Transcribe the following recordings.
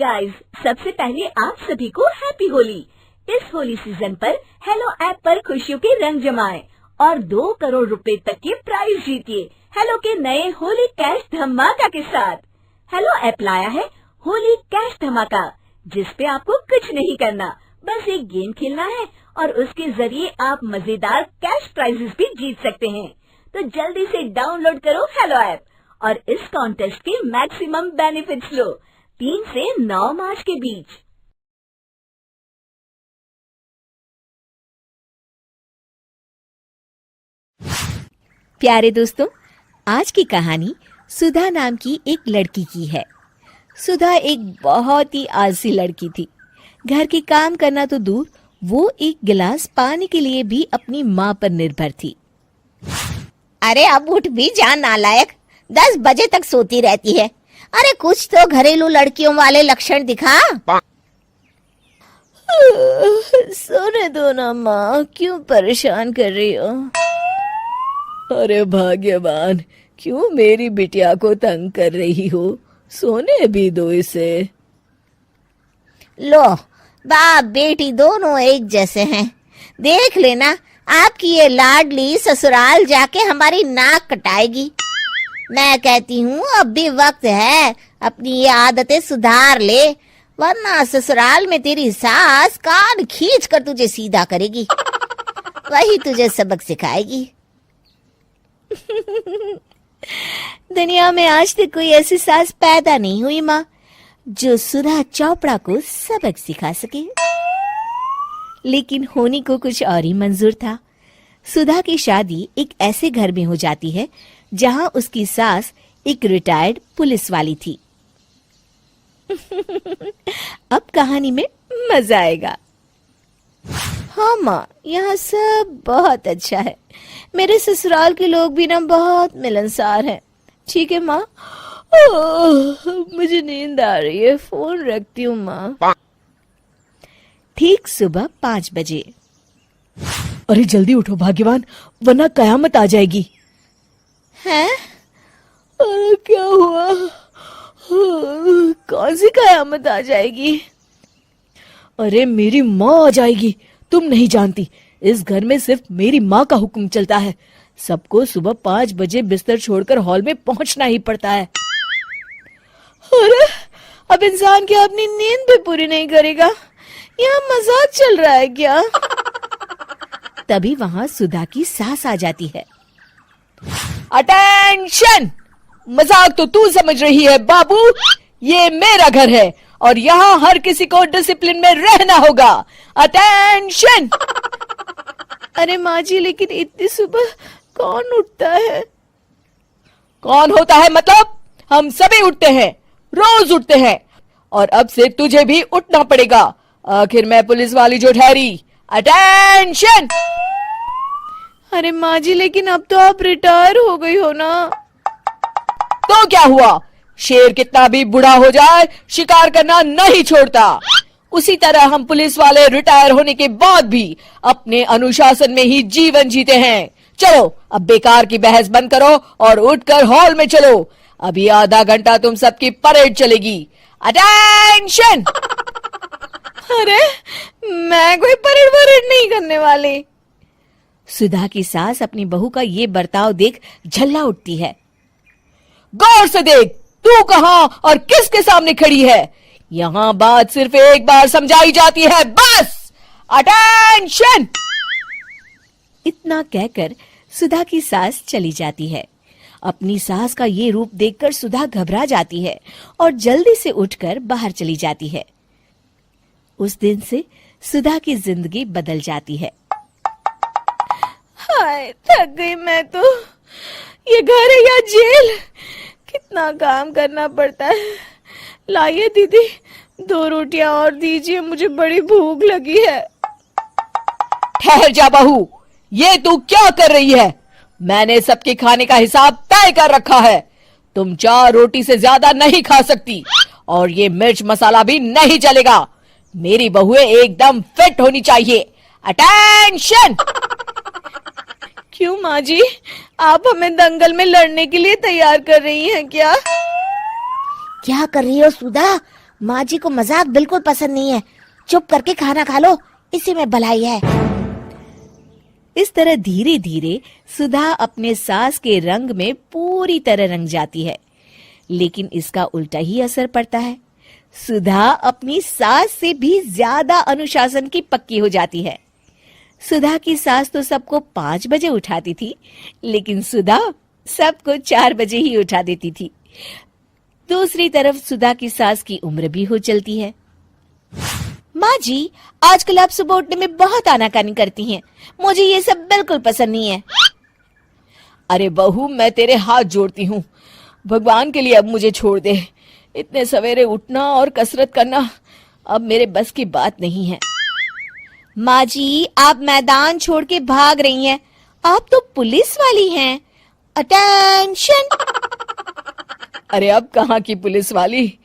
Guys, सबसे पहले आप सभी को हैप्पी होली। इस होली सीजन पर हेलो ऐप पर खुशियों के रंग जमाएं और 2 करोड़ रुपए तक के प्राइज जीतिए हेलो के नए होली कैश धमाका के साथ। हेलो ऐप लाया है होली कैश धमाका, जिस पे आपको कुछ नहीं करना, बस एक गेम खेलना है और उसके जरिए आप मजेदार कैश प्राइजेस भी जीत सकते हैं। तो जल्दी से डाउनलोड करो हेलो ऐप और इस कॉन्टेस्ट के मैक्सिमम बेनिफिट्स लो 3 से 9 मार्च के बीच। प्यारे दोस्तों, आज की कहानी सुधा नाम की एक लड़की की है। सुधा एक बहुत ही आलसी लड़की थी। घर के काम करना तो दूर, वो एक गिलास पानी के लिए भी अपनी माँ पर निर्भर थी। अरे अब उठ भी जा नालायक, 10 बजे तक सोती रहती है। अरे कुछ तो घरेलू लड़कियों वाले लक्षण दिखा। सोने दो ना माँ, क्यों परेशान कर रही हो? अरे भाग्यवान, क्यों मेरी बिटिया को तंग कर रही हो? सोने भी दो इसे। लो, बाप बेटी दोनों एक जैसे हैं। देख लेना, आपकी ये लाडली ससुराल जाके हमारी नाक कटाएगी। मैं कहती हूँ अब भी वक्त है, अपनी ये आदतें सुधार ले, वरना ससुराल में तेरी सास कान खींच कर तुझे सीधा करेगी। वही तुझे सबक सिखाएगी। दुनिया में आज तक कोई ऐसी सास पैदा नहीं हुई माँ, जो सुधा चोपड़ा को सबक सिखा सके। लेकिन होनी को कुछ और ही मंजूर था। सुधा की शादी एक ऐसे घर में हो जाती है जहां उसकी सास एक रिटायर्ड पुलिस वाली थी। अब कहानी में मजा आएगा। हाँ माँ, यहाँ सब बहुत अच्छा है। मेरे ससुराल के लोग भी ना बहुत मिलनसार हैं। ठीक है माँ, मुझे नींद आ रही है, फोन रखती हूँ माँ। ठीक सुबह 5 बजे। अरे जल्दी उठो भाग्यवान, वरना कयामत आ जाएगी। हैं? अरे क्या हुआ? कौन सी कयामत आ जाएगी? अरे मेरी माँ आ जाएगी। तुम नहीं जानती, इस घर में सिर्फ मेरी माँ का हुक्म चलता है। सबको सुबह 5 बजे बिस्तर छोड़कर हॉल में पहुंचना ही पड़ता है। अरे अब इंसान क्या अपनी नींद भी पूरी नहीं करेगा? यहाँ मजाक चल रहा है क्या? तभी वहां सुधा की सास आ जाती है। अटेंशन! मजाक तो तू समझ रही है बाबू, ये मेरा घर है और यहाँ हर किसी को डिसिप्लिन में रहना होगा। अटेंशन! अरे माँ जी, लेकिन इतनी सुबह कौन उठता है? कौन होता है मतलब? हम सभी उठते हैं, रोज उठते हैं, और अब से तुझे भी उठना पड़ेगा। आखिर मैं पुलिस वाली जो ठहरी। अटेंशन! अरे माँ जी, लेकिन अब तो आप रिटायर हो गई हो ना। तो क्या हुआ? शेर कितना भी बूढ़ा हो जाए, शिकार करना नहीं छोड़ता। उसी तरह हम पुलिस वाले रिटायर होने के बाद भी अपने अनुशासन में ही जीवन जीते हैं। चलो अब बेकार की बहस बंद करो और उठकर हॉल में चलो। अभी आधा घंटा तुम सबकी परेड चलेगी। अटेंशन! अरे मैं कोई परेड नहीं करने वाली। सुधा की सास अपनी बहू का ये बर्ताव देख झल्ला उठती है। गौर से देख, तू कहां और किसके सामने खड़ी है? यहाँ बात सिर्फ एक बार समझाई जाती है, बस। अटेंशन! इतना कहकर सुधा की सास चली जाती है। अपनी सास का ये रूप देखकर सुधा घबरा जाती है और जल्दी से उठकर बाहर चली जाती है। उस दिन से सुधा की जिंदगी बदल जाती है। हाय, थक गई मैं तो। ये घर है या जेल? कितना काम करना पड़ता है। लाइए दीदी, 2 रोटियां और दीजिए, मुझे बड़ी भूख लगी है। ठहर जा बहू, ये तू क्या कर रही है? मैंने सबके खाने का हिसाब तय कर रखा है। तुम 4 रोटी से ज्यादा नहीं खा सकती और ये मिर्च मसाला भी नहीं चलेगा। मेरी बहुएं एकदम फिट होनी चाहिए। अटेंशन! क्यों माँ जी, आप हमें दंगल में लड़ने के लिए तैयार कर रही हैं क्या? क्या कर रही हो सुधा? माँ जी को मजाक बिल्कुल पसंद नहीं है। चुप करके खाना खा लो, इसी में भलाई है। इस तरह धीरे धीरे सुधा अपने सास के रंग में पूरी तरह रंग जाती है, लेकिन इसका उल्टा ही असर पड़ता है। सुधा अपनी सास से भी ज्यादा अनुशासन की पक्की हो जाती है। सुधा की सास तो सबको 5 बजे उठाती थी, लेकिन सुधा सबको 4 बजे ही उठा देती थी। दूसरी तरफ सुधा की सास की उम्र भी हो चलती है। माँ जी, आजकल आप सुबह उठने में बहुत आनाकानी करती हैं। मुझे ये सब बिल्कुल पसंद नहीं है। अरे बहू, मैं तेरे हाथ जोड़ती हूँ, भगवान के लिए अब मुझे छोड़ दे। इतने सवेरे उठना और कसरत करना अब मेरे बस की बात नहीं है। माँ जी, आप मैदान छोड़ के भाग रही हैं। आप तो पुलिस वाली हैं। अटेंशन! अरे अब कहाँ की पुलिस वाली,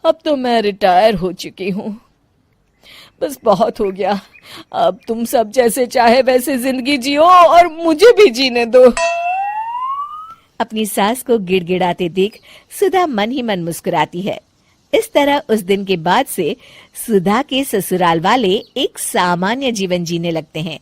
अब तो मैं रिटायर हो चुकी हूँ। बस बहुत हो गया, अब तुम सब जैसे चाहे वैसे जिंदगी जियो और मुझे भी जीने दो। अपनी सास को गिड़गिड़ाते देख सुधा मन ही मन मुस्कुराती है। इस तरह उस दिन के बाद से सुधा के ससुराल वाले एक सामान्य जीवन जीने लगते हैं।